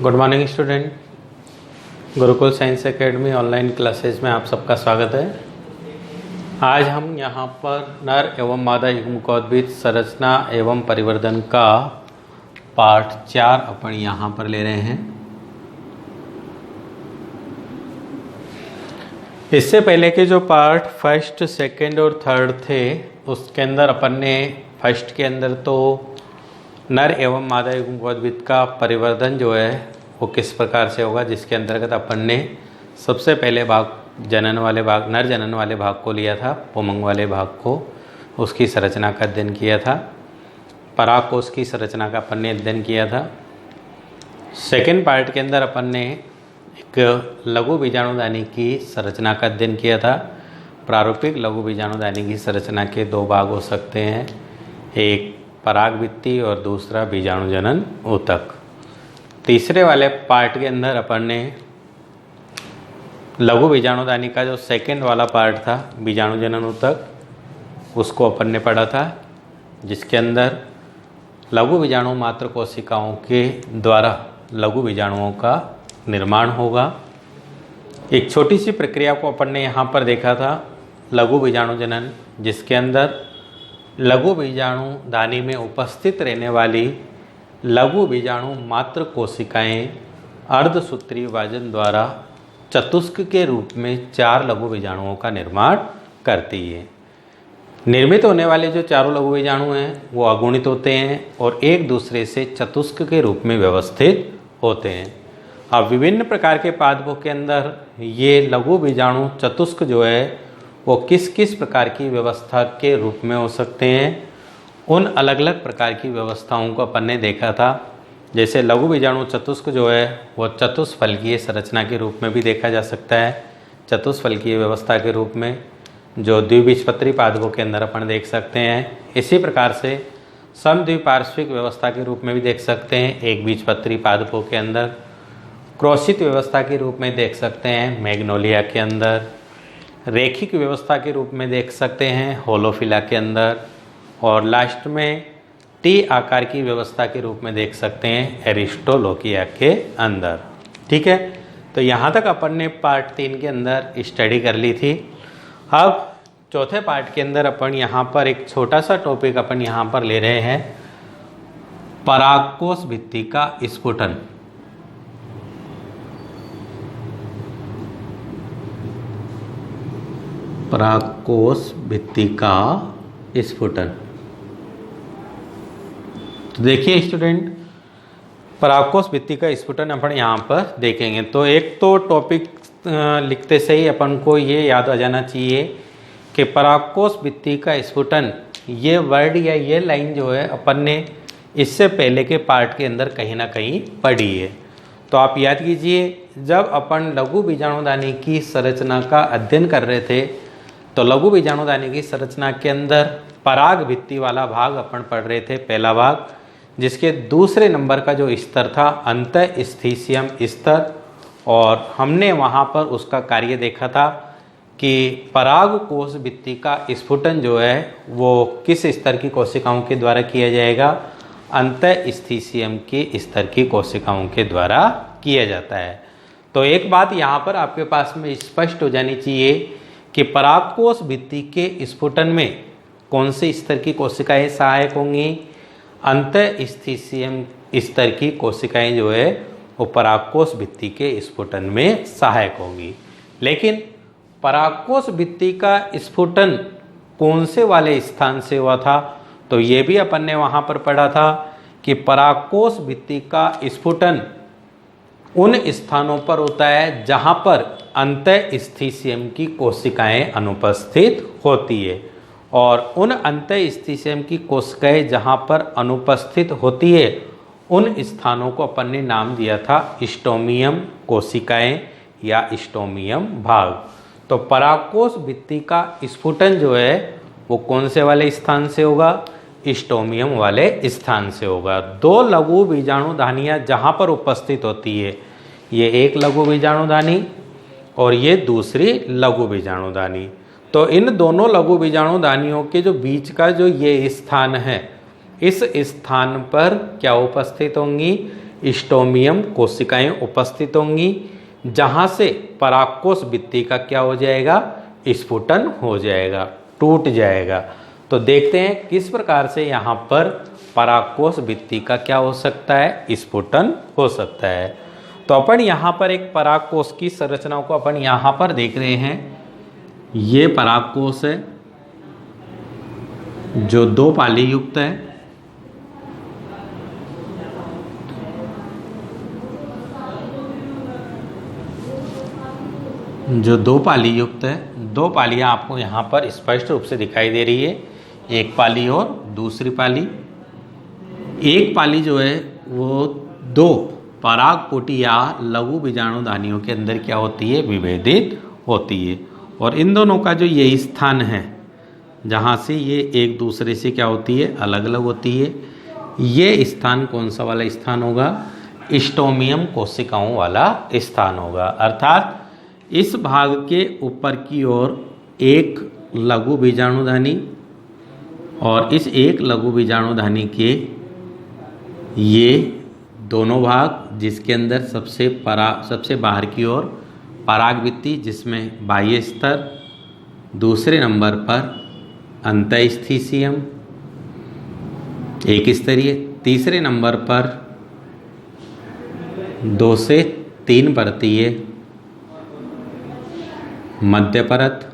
Good morning student. Gurukul science academy online classes में आप सबका स्वागत है। आज हम यहाँ पर नर एवं मादा युग्मकोद्भिद संरचना एवं परिवर्धन का पार्ट 4 अपन यहाँ पर ले रहे हैं। इससे पहले के जो पार्ट फर्स्ट, सेकंड और थर्ड थे उसके अंदर अपन ने फर्स्ट के अंदर तो नर एवं मादा युग्मकोद्भिद का परिवर्धन जो है वो किस प्रकार से होगा, जिसके अंतर्गत अपन ने सबसे पहले भाग जनन वाले भाग, नर जनन वाले भाग को लिया था, पुंमंग वाले भाग को, उसकी संरचना का अध्ययन किया था। परागकोश की संरचना का अपन ने अध्ययन किया था। सेकेंड पार्ट के अंदर अपन ने एक लघु बीजाणुदानी की संरचना का अध्ययन किया था। प्रारूपिक लघु बीजाणुदानी की संरचना के दो भाग हो सकते हैं, एक परागभित्ति और दूसरा बीजाणुजनन ऊतक। तीसरे वाले पार्ट के अंदर अपन ने लघु बीजाणुदानी का जो सेकंड वाला पार्ट था, बीजाणुजनन ऊतक, उसको अपन ने पढ़ा था, जिसके अंदर लघु बीजाणु मात्र कोशिकाओं के द्वारा लघु बीजाणुओं का निर्माण होगा। एक छोटी सी प्रक्रिया को अपन ने यहाँ पर देखा था, लघु बीजाणुजनन, जिसके अंदर लघु बीजाणुदानी में उपस्थित रहने वाली लघु बीजाणु मात्र कोशिकाएं अर्धसूत्रीय विभाजन द्वारा चतुष्क के रूप में 4 लघु बीजाणुओं का निर्माण करती है। निर्मित होने वाले जो चारों लघु बीजाणु हैं वो अगुणित होते हैं और एक दूसरे से चतुष्क के रूप में व्यवस्थित होते हैं। अब विभिन्न प्रकार के पादपों के अंदर ये लघु बीजाणु चतुष्क जो है वो किस किस प्रकार की व्यवस्था के रूप में हो सकते हैं, उन अलग अलग प्रकार की व्यवस्थाओं को अपन ने देखा था। जैसे लघु बीजाणु चतुष्क जो है वो चतुष्फलकीय संरचना के रूप में भी देखा जा सकता है, चतुष्फलकीय व्यवस्था के रूप में, जो द्विबीजपत्री पादपों के अंदर अपन देख सकते हैं। इसी प्रकार से समद्विपार्श्विक व्यवस्था के रूप में भी देख सकते हैं, एक बीजपत्री पादपों के अंदर। क्रोशित व्यवस्था के रूप में देख सकते हैं मैग्नोलिया के अंदर। रेखिक व्यवस्था के रूप में देख सकते हैं होलोफिला के अंदर। और लास्ट में टी आकार की व्यवस्था के रूप में देख सकते हैं एरिस्टोलोकिया के अंदर। ठीक है, तो यहाँ तक अपन ने पार्ट 3 के अंदर स्टडी कर ली थी। अब चौथे पार्ट के अंदर अपन यहाँ पर एक छोटा सा टॉपिक अपन यहाँ पर ले रहे हैं, परागकोश भित्ति का स्फुटन। परागकोश भित्ति का स्फुटन। तो देखिए स्टूडेंट, परागकोश भित्ति का स्फुटन अपन यहाँ पर देखेंगे। तो एक तो टॉपिक लिखते से ही अपन को ये याद आ जाना चाहिए कि परागकोश भित्ति का स्फुटन, ये वर्ड या ये लाइन जो है अपन ने इससे पहले के पार्ट के अंदर कहीं ना कहीं पढ़ी है। तो आप याद कीजिए, जब अपन लघु बीजाणुदानी की संरचना का अध्ययन कर रहे थे तो लघु बीजाणुदानी की संरचना के अंदर पराग भित्ति वाला भाग अपन पढ़ रहे थे, पहला भाग, जिसके दूसरे नंबर का जो स्तर था अंतःस्थीशियम स्तर, और हमने वहाँ पर उसका कार्य देखा था कि परागकोश भित्ति का स्फुटन जो है वो किस स्तर की कोशिकाओं के द्वारा किया जाएगा, अंतःस्थीशियम के स्तर की कोशिकाओं के द्वारा किया जाता है। तो एक बात यहाँ पर आपके पास में स्पष्ट हो जानी चाहिए कि परागकोश भित्ति के स्फुटन में कौन से स्तर की कोशिकाएं सहायक होंगी, अंतःस्थीशियम स्तर की कोशिकाएं जो है वो परागकोश भित्ति के स्फुटन में सहायक होंगी। लेकिन परागकोश भित्ति का स्फुटन कौन से वाले स्थान से हुआ था, तो ये भी अपन ने वहाँ पर पढ़ा था कि परागकोश भित्ति का स्फुटन उन स्थानों पर होता है जहाँ पर अंतःस्थीशियम की कोशिकाएं अनुपस्थित होती है, और उन अंतःस्थीशियम की कोशिकाएं जहाँ पर अनुपस्थित होती है उन स्थानों को अपन ने नाम दिया था स्टोमियम कोशिकाएं या स्टोमियम भाग। तो परागकोश भित्ति का स्फुटन जो है वो कौन से वाले स्थान से होगा, स्टोमियम वाले स्थान से होगा। 2 लघु बीजाणुधानियाँ जहाँ पर उपस्थित होती है, ये एक लघु बीजाणुधानी और ये दूसरी लघु बीजाणुधानी। तो इन दोनों लघु बीजाणुधानियों के जो बीच का जो ये स्थान है, इस स्थान पर क्या उपस्थित होंगी, स्टोमियम कोशिकाएं उपस्थित होंगी, जहां से परागकोश भित्ति का क्या हो जाएगा, स्फुटन हो जाएगा, टूट जाएगा। तो देखते हैं किस प्रकार से यहाँ पर परागकोश भित्ति का क्या हो सकता है, स्फुटन हो सकता है। तो अपन यहाँ पर एक परागकोश की संरचना को अपन यहाँ पर देख रहे हैं। ये परागकोश है जो 2 पाली युक्त है। जो 2 पाली युक्त है, 2 पालियाँ आपको यहाँ पर स्पष्ट रूप से दिखाई दे रही है, एक पाली और दूसरी पाली। एक पाली जो है वो 2 परागकोटि या लघु बीजाणुधानियों के अंदर क्या होती है, विभेदित होती है। और इन दोनों का जो ये स्थान है जहाँ से ये एक दूसरे से क्या होती है, अलग अलग होती है, ये स्थान कौन सा वाला स्थान होगा, स्टोमियम कोशिकाओं वाला स्थान होगा। अर्थात इस भाग के ऊपर की ओर एक लघु बीजाणुधानी और इस एक लघु बीजाणुधानी के ये दोनों भाग, जिसके अंदर सबसे बाहर की ओर परागभित्ति, जिसमें बाह्य स्तर, दूसरे नंबर पर अंतःस्थीसियम एक स्तरीय, तीसरे नंबर पर 2 से 3 परतीय मध्य परत,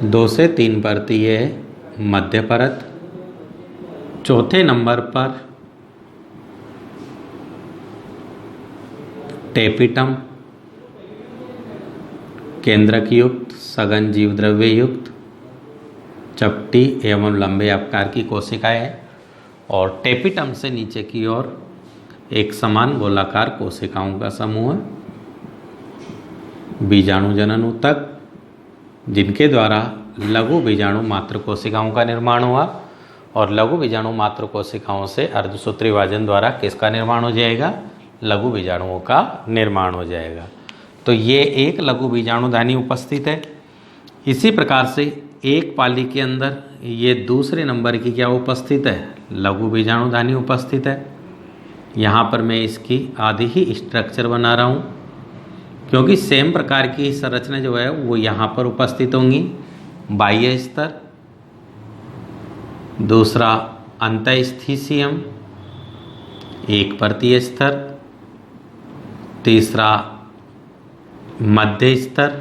2 से 3 परतीय मध्य परत, चौथे नंबर पर टेपिटम केंद्रक युक्त सघन जीव द्रव्य युक्त चपटी एवं लंबे आकार की कोशिकाएं हैं। और टेपिटम से नीचे की ओर एक समान गोलाकार कोशिकाओं का समूह है, बीजाणु जनन ऊतक, जिनके द्वारा लघु बीजाणु मात्र कोशिकाओं का निर्माण हुआ। और लघु बीजाणु मात्र कोशिकाओं से अर्धसूत्री विभाजन द्वारा किसका निर्माण हो जाएगा, लघु बीजाणुओं का निर्माण हो जाएगा। तो ये एक लघु बीजाणुधानी उपस्थित है। इसी प्रकार से एक पाली के अंदर ये दूसरे नंबर की क्या उपस्थित है, लघु बीजाणुधानी उपस्थित है। यहाँ पर मैं इसकी आधी ही स्ट्रक्चर बना रहा हूँ, क्योंकि सेम प्रकार की संरचना जो है वो यहाँ पर उपस्थित होंगी। बाह्य स्तर, दूसरा अंतःस्थीसियम एक परतीय स्तर, तीसरा मध्य स्तर,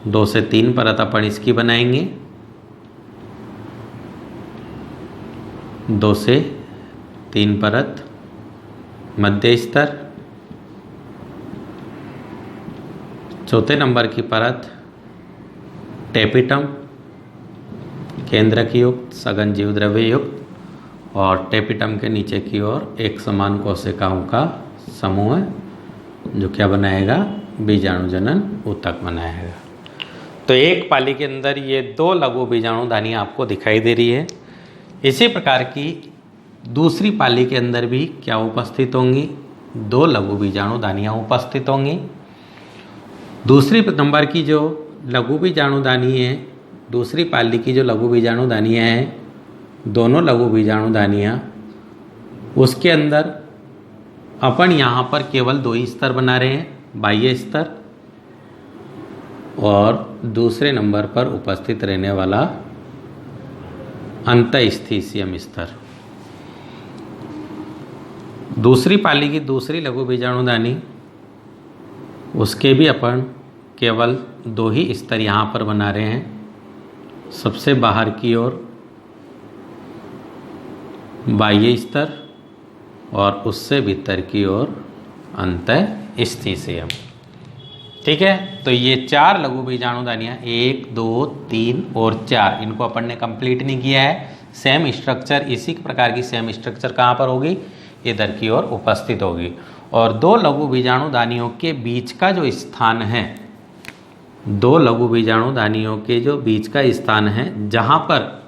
2 से 3 परत अपन इसकी बनाएंगे, 2 से 3 परत मध्य स्तर, चौथे नंबर की परत टेपिटम केंद्रक युक्त सघन जीव द्रव्य युक्त, और टेपिटम के नीचे की ओर एक समान कोशिकाओं का समूह है जो क्या बनाएगा, बीजाणु जनन ऊतक बनाएगा। तो एक पाली के अंदर ये 2 लघु बीजाणुधानियाँ आपको दिखाई दे रही है। इसी प्रकार की दूसरी पाली के अंदर भी क्या उपस्थित होंगी, 2 लघु बीजाणुधानियाँ उपस्थित होंगी। दूसरी नंबर की जो लघु बीजाणुधानी है, दूसरी पाली की जो लघु बीजाणुधानियाँ हैं, दोनों लघु बीजाणुधानियाँ, उसके अंदर अपन यहाँ पर केवल 2 ही स्तर बना रहे हैं, बाह्य स्तर और दूसरे नंबर पर उपस्थित रहने वाला अंतःस्थीसियम स्तर। दूसरी पाली की दूसरी लघु बीजाणुधानी, उसके भी अपन केवल 2 ही स्तर यहाँ पर बना रहे हैं। सबसे बाहर की ओर बाह्य स्तर और उससे भीतर की ओर अंतःस्थीसियम। ठीक है, तो ये 4 लघु बीजाणुधानियाँ 1, 2, 3 और 4, इनको अपन ने कंप्लीट नहीं किया है। सेम स्ट्रक्चर, इसी प्रकार की सेम स्ट्रक्चर कहाँ पर होगी, इधर की ओर उपस्थित होगी। और 2 लघु बीजाणुधानियों के बीच का जो स्थान है, 2 लघु बीजाणुधानियों के जो बीच का स्थान है, जहाँ पर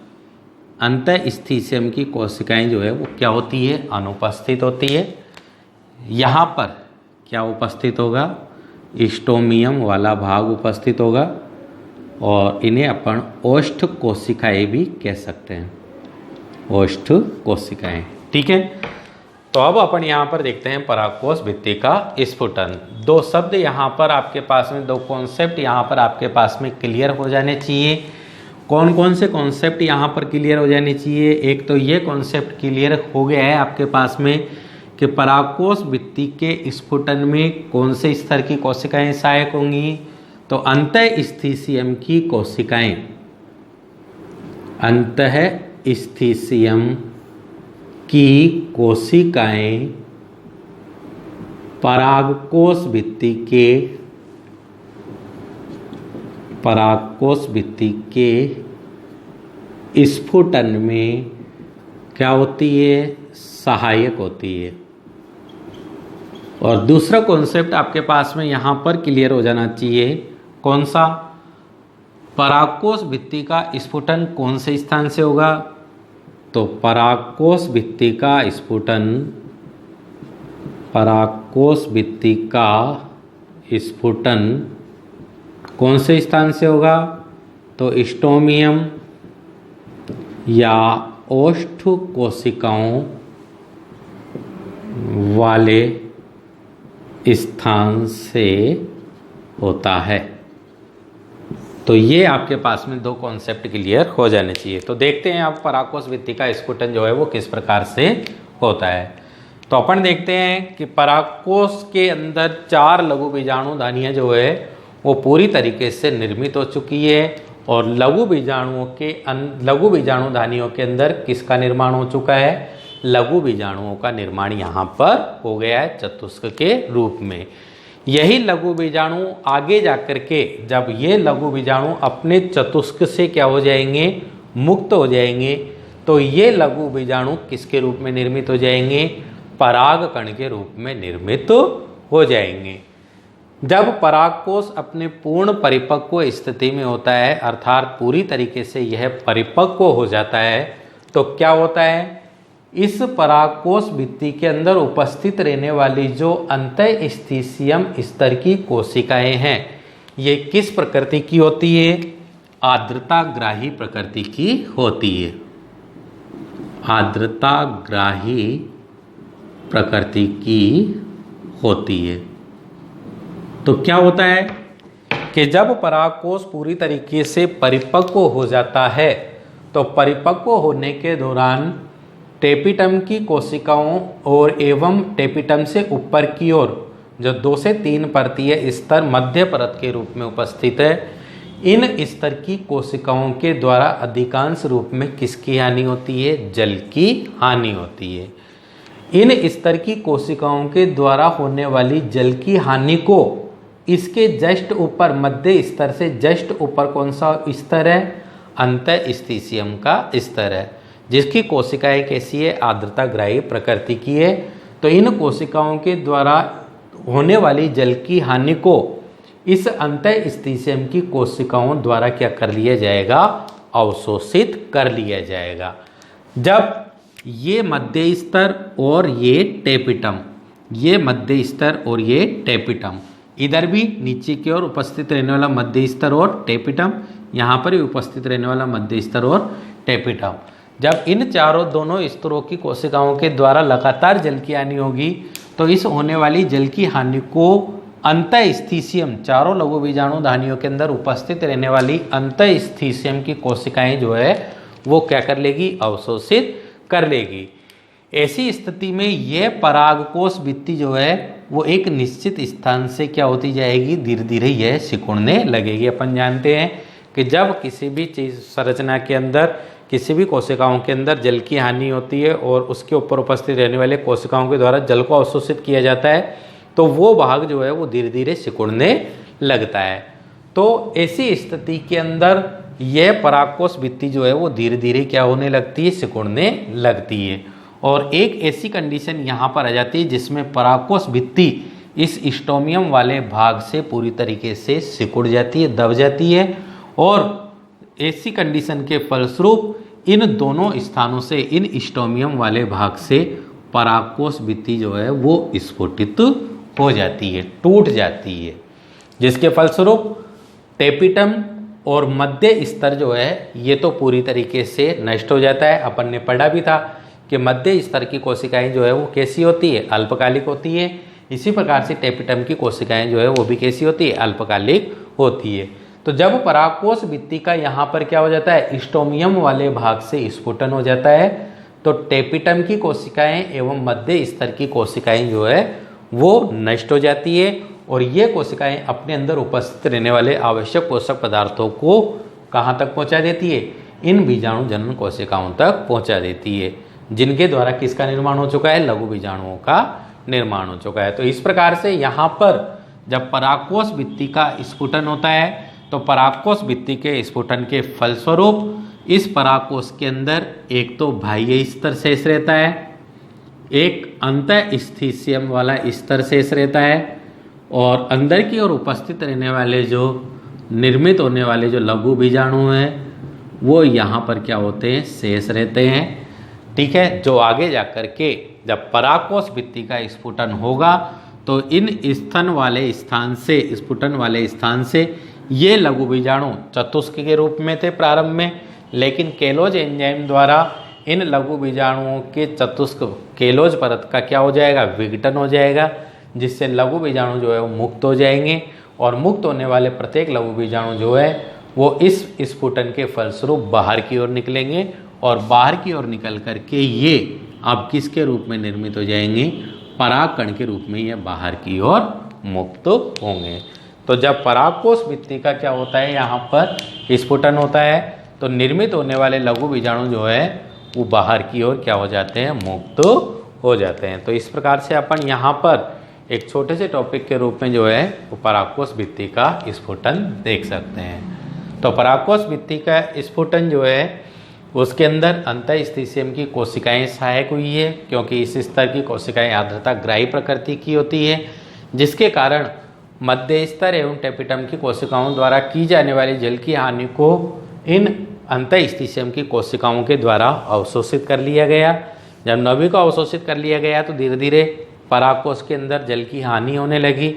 अंतःस्थीसियम की कोशिकाएं जो है वो क्या होती है, अनुपस्थित होती है। यहाँ पर क्या उपस्थित होगा, स्टोमियम वाला भाग उपस्थित होगा, और इन्हें अपन ओष्ठ कोशिकाएं भी कह सकते हैं, ओष्ठ कोशिकाएं। ठीक है, तो अब अपन यहाँ पर देखते हैं परागकोश भित्ति का स्फुटन। दो शब्द यहाँ पर आपके पास में, दो कॉन्सेप्ट यहाँ पर आपके पास में क्लियर हो जाने चाहिए। कौन कौन से कॉन्सेप्ट यहाँ पर क्लियर हो जाने चाहिए? एक तो ये कॉन्सेप्ट क्लियर हो गया है आपके पास में कि परागकोश भित्ति के स्फुटन में कौन से स्तर की कोशिकाएं सहायक होंगी। तो अंतःस्थिसियम की कोशिकाएं, अंतःस्थिसियम की कोशिकाएं परागकोश भित्ति के स्फुटन में क्या होती है? सहायक होती है। और दूसरा कॉन्सेप्ट आपके पास में यहाँ पर क्लियर हो जाना चाहिए। कौन सा? परागकोश भित्ति का स्फुटन कौन से स्थान से होगा? तो परागकोश भित्ति का स्फुटन कौन से स्थान से होगा? तो स्टोमियम या ओष्ठ कोशिकाओं वाले स्थान से होता है। तो ये आपके पास में दो कॉन्सेप्ट क्लियर हो जाने चाहिए। तो देखते हैं अब परागकोश भित्ति का स्फुटन जो है वो किस प्रकार से होता है। तो अपन देखते हैं कि परागकोश के अंदर 4 लघु बीजाणु धानियाँ जो है वो पूरी तरीके से निर्मित हो चुकी है। और लघु बीजाणु धानियों के अंदर किसका निर्माण हो चुका है? लघु बीजाणुओं का निर्माण यहाँ पर हो गया है चतुष्क के रूप में। यही लघु बीजाणु आगे जाकर के, जब ये लघु बीजाणु अपने चतुष्क से क्या हो जाएंगे? मुक्त हो जाएंगे, तो ये लघु बीजाणु किसके रूप में निर्मित हो जाएंगे? पराग कण के रूप में निर्मित हो जाएंगे। जब परागकोश अपने पूर्ण परिपक्व स्थिति में होता है, अर्थात पूरी तरीके से यह परिपक्व हो जाता है, तो क्या होता है? इस परागकोश भित्ति के अंदर उपस्थित रहने वाली जो अंतःस्थिसियम स्तर की कोशिकाएं हैं, ये किस प्रकृति की होती है? आर्द्रताग्राही प्रकृति की होती है। आर्द्रताग्राही प्रकृति की होती है। तो क्या होता है कि जब परागकोश पूरी तरीके से परिपक्व हो जाता है, तो परिपक्व होने के दौरान टेपिटम की कोशिकाओं और एवं टेपिटम से ऊपर की ओर जो 2 से 3 परतीय स्तर मध्य परत के रूप में उपस्थित है, इन स्तर की कोशिकाओं के द्वारा अधिकांश रूप में किसकी हानि होती है? जल की हानि होती है। इन स्तर की कोशिकाओं के द्वारा होने वाली जल की हानि को इसके जस्ट ऊपर, मध्य स्तर से जस्ट ऊपर कौन सा स्तर है? अंतःस्थिसियम का स्तर है, जिसकी कोशिकाएं कैसी है? आर्द्रताग्राही प्रकृति की है। तो इन कोशिकाओं के द्वारा होने वाली जल की हानि को इस अंतःस्थिसियम की कोशिकाओं द्वारा क्या कर लिया जाएगा? अवशोषित कर लिया जाएगा। जब ये मध्य स्तर और ये टेपिटम, ये मध्य स्तर और ये टेपिटम, इधर भी नीचे की ओर उपस्थित रहने वाला मध्य स्तर और टेपिटम, यहाँ पर भी उपस्थित रहने वाला मध्य स्तर और टेपिटम, जब इन दोनों स्तरों की कोशिकाओं के द्वारा लगातार जल की हानि होगी, तो इस होने वाली जल की हानि को अंतःस्थिसियम, चारों लघु बीजाणु धानियों के अंदर उपस्थित रहने वाली अंतःस्थिसियम की कोशिकाएं जो है वो क्या कर लेगी? अवशोषित कर लेगी। ऐसी स्थिति में यह परागकोश भित्ति जो है वो एक निश्चित स्थान से क्या होती जाएगी? धीरे धीरे यह सिकुड़ने लगेगी। अपन जानते हैं कि जब किसी भी चीज संरचना के अंदर, किसी भी कोशिकाओं के अंदर जल की हानि होती है और उसके ऊपर उपस्थित रहने वाले कोशिकाओं के द्वारा जल को अवशोषित किया जाता है, तो वो भाग जो है वो धीरे धीरे सिकुड़ने लगता है। तो ऐसी स्थिति के अंदर यह परागकोश भित्ति जो है वो धीरे धीरे क्या होने लगती है? सिकुड़ने लगती है। और एक ऐसी कंडीशन यहाँ पर आ जाती है जिसमें परागकोश भित्ति इस स्टोमियम वाले भाग से पूरी तरीके से सिकुड़ जाती है, दब जाती है। और ऐसी कंडीशन के फलस्वरूप इन दोनों स्थानों से, इन स्टोमियम वाले भाग से परागकोश भित्ति जो है वो स्फुटित हो जाती है, टूट जाती है, जिसके फलस्वरूप टेपिटम और मध्य स्तर जो है ये तो पूरी तरीके से नष्ट हो जाता है। अपन ने पढ़ा भी था कि मध्य स्तर की कोशिकाएं जो है वो कैसी होती है, अल्पकालिक होती है। इसी प्रकार से टेपिटम की कोशिकाएं जो है वो भी कैसी होती है, अल्पकालिक होती है। तो जब परागकोश भित्ति का यहाँ पर क्या हो जाता है, स्टोमियम वाले भाग से स्फुटन हो जाता है, तो टेपिटम की कोशिकाएं एवं मध्य स्तर की कोशिकाएं जो है वो नष्ट हो जाती है और ये कोशिकाएं अपने अंदर उपस्थित रहने वाले आवश्यक पोषक पदार्थों को कहाँ तक पहुँचा देती है, इन बीजाणु जनन कोशिकाओं तक पहुँचा देती है, जिनके द्वारा किसका निर्माण हो चुका है, लघु बीजाणुओं का निर्माण हो चुका है। तो इस प्रकार से यहाँ पर जब परागकोश भित्ति का स्फुटन होता है तो परागकोश भित्ति के स्फुटन के फलस्वरूप इस परागकोश के अंदर एक तो बाह्य स्तर शेष रहता है, एक अंतःस्थितियम वाला स्तर शेष रहता है और अंदर की ओर उपस्थित रहने वाले जो निर्मित होने वाले जो लघु बीजाणु हैं वो यहाँ पर क्या होते हैं, शेष रहते हैं। ठीक है, जो आगे जाकर के जब परागकोश भित्ति का स्फुटन होगा तो इन स्तन वाले स्थान से, स्फुटन वाले स्थान से ये लघु बीजाणु चतुष्क के रूप में थे प्रारंभ में, लेकिन केलोज एंजाइम द्वारा इन लघु बीजाणुओं के चतुष्क केलोज परत का क्या हो जाएगा, विघटन हो जाएगा, जिससे लघु बीजाणु जो है वो मुक्त हो जाएंगे और मुक्त होने वाले प्रत्येक लघु बीजाणु जो है वो इस स्फुटन के फलस्वरूप बाहर की ओर निकलेंगे और बाहर की ओर निकल करके ये अब किसके रूप में निर्मित हो जाएंगे, परागकण के रूप में ये बाहर की ओर मुक्त होंगे। तो जब परागकोश भित्ति का क्या होता है, यहाँ पर स्फुटन होता है तो निर्मित होने वाले लघु बीजाणु जो है वो बाहर की ओर क्या हो जाते हैं, मुक्त हो जाते हैं। तो इस प्रकार से अपन यहाँ पर एक छोटे से टॉपिक के रूप में जो है वो परागकोश भित्ति का स्फुटन देख सकते हैं। तो परागकोश भित्ति का स्फुटन जो है उसके अंदर अंतःस्थितियम की कोशिकाएं सहायक हुई है, क्योंकि इस स्तर की कोशिकाएं आर्द्रता ग्राही प्रकृति की होती है, जिसके कारण मध्य स्तर एवं टेपिटम की कोशिकाओं द्वारा की जाने वाली जल की हानि को इन अंतःस्थितियम की कोशिकाओं के द्वारा अवशोषित कर लिया गया। जब नमी को अवशोषित कर लिया गया तो धीरे धीरे परागकोश के अंदर जल की हानि होने लगी।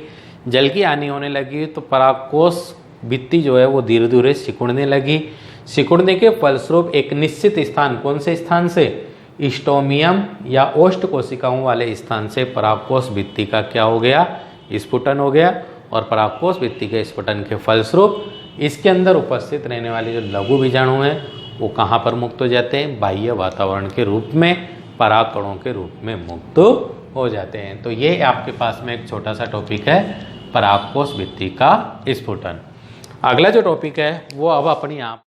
जल की हानि होने लगी तो परागकोश भित्ति जो है वो धीरे धीरे सिकुड़ने लगी। सिकुड़ने के फलस्वरूप एक निश्चित स्थान, कौन से स्थान से, स्टोमियम या ओष्ठ कोशिकाओं वाले स्थान से परागकोश भित्ति का क्या हो गया, स्फुटन हो गया और परागकोश भित्ति के स्फुटन के फलस्वरूप इसके अंदर उपस्थित रहने वाले जो लघु बीजाणु हैं वो कहाँ पर मुक्त हो जाते हैं, बाह्य वातावरण के रूप में परागकणों के रूप में मुक्त हो जाते हैं। तो ये आपके पास में एक छोटा सा टॉपिक है परागकोश भित्ति का स्फुटन। अगला जो टॉपिक है वो अब अपनी आप